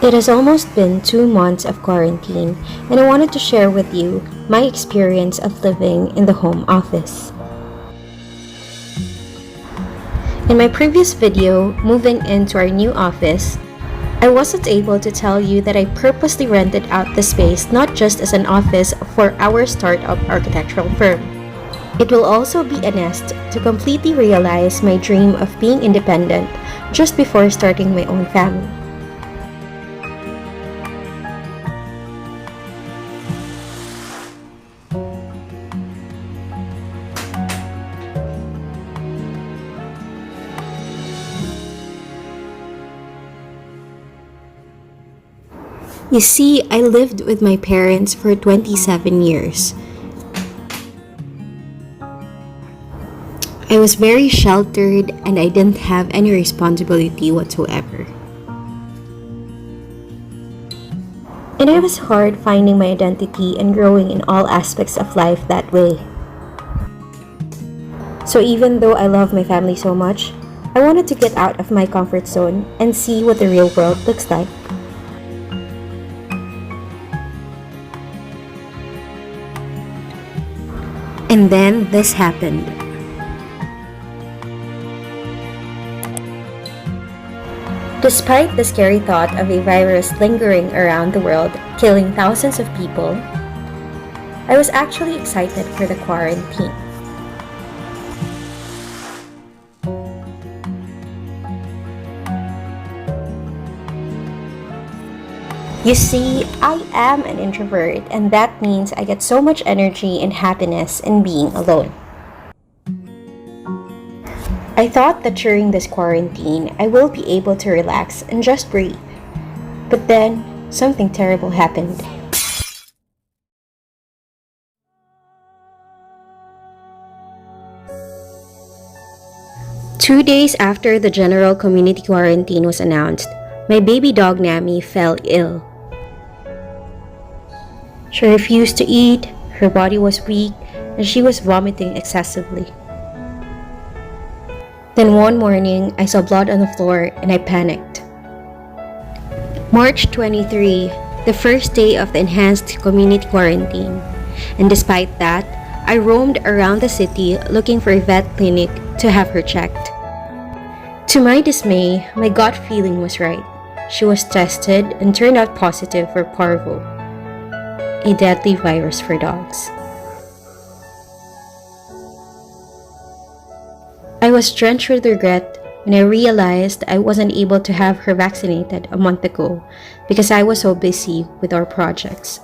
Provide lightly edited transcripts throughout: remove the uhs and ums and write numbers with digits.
It has almost been 2 months of quarantine, and I wanted to share with you my experience of living in the home office. In my previous video, moving into our new office, I wasn't able to tell you that I purposely rented out the space not just as an office for our startup architectural firm. It will also be a nest to completely realize my dream of being independent just before starting my own family. You see, I lived with my parents for 27 years. I was very sheltered and I didn't have any responsibility whatsoever. And it was hard finding my identity and growing in all aspects of life that way. So even though I love my family so much, I wanted to get out of my comfort zone and see what the real world looks like. And then this happened. Despite the scary thought of a virus lingering around the world, killing thousands of people, I was actually excited for the quarantine. You see, I am an introvert, and that means I get so much energy and happiness in being alone. I thought that during this quarantine, I will be able to relax and just breathe. But then, something terrible happened. Two days after the general community quarantine was announced, my baby dog Nami fell ill. She refused to eat, her body was weak, and she was vomiting excessively. Then one morning, I saw blood on the floor and I panicked. March 23, the first day of the enhanced community quarantine. And despite that, I roamed around the city looking for a vet clinic to have her checked. To my dismay, my gut feeling was right. She was tested and turned out positive for parvo, a deadly virus for dogs. I was drenched with regret when I realized I wasn't able to have her vaccinated a month ago because I was so busy with our projects.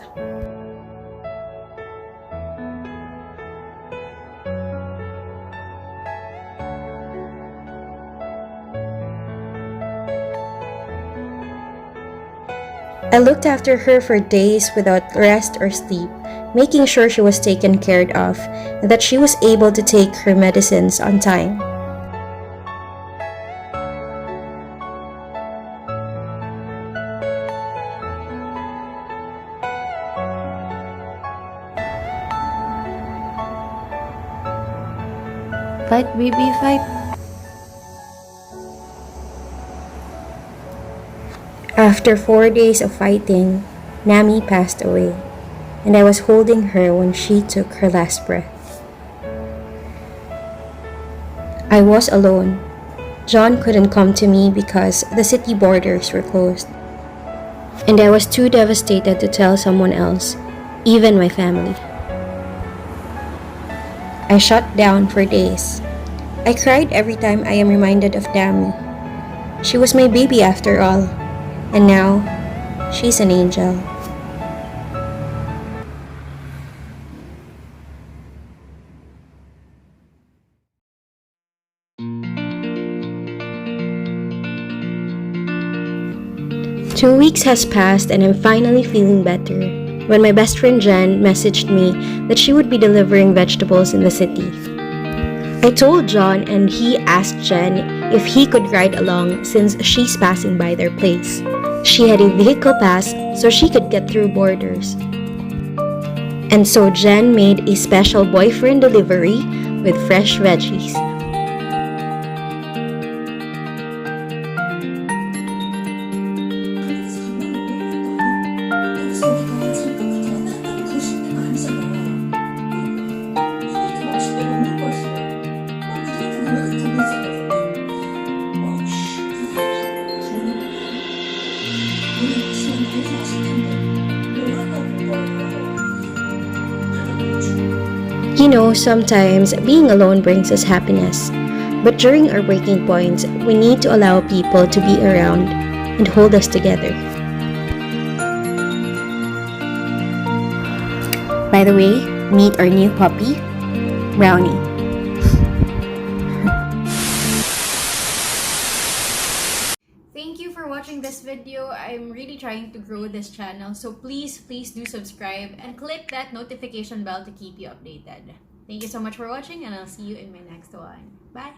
I looked after her for days without rest or sleep, making sure she was taken care of and that she was able to take her medicines on time. Fight, baby, fight. After 4 days of fighting, Nami passed away, and I was holding her when she took her last breath. I was alone. John couldn't come to me because the city borders were closed, and I was too devastated to tell someone else, even my family. I shut down for days. I cried every time I am reminded of Nami. She was my baby after all. And now, she's an angel. Two weeks has passed and I'm finally feeling better when my best friend Jen messaged me that she would be delivering vegetables in the city. I told John and he asked Jen if he could ride along since she's passing by their place. She had a vehicle pass so she could get through borders. And so Jen made a special boyfriend delivery with fresh veggies. You know, sometimes being alone brings us happiness. But during our breaking points, we need to allow people to be around and hold us together. By the way, meet our new puppy, Brownie. Thank you for watching this video. I'm really trying to grow this channel, so please do subscribe and click that notification bell to keep you updated. Thank you so much for watching, and I'll see you in my next one. Bye!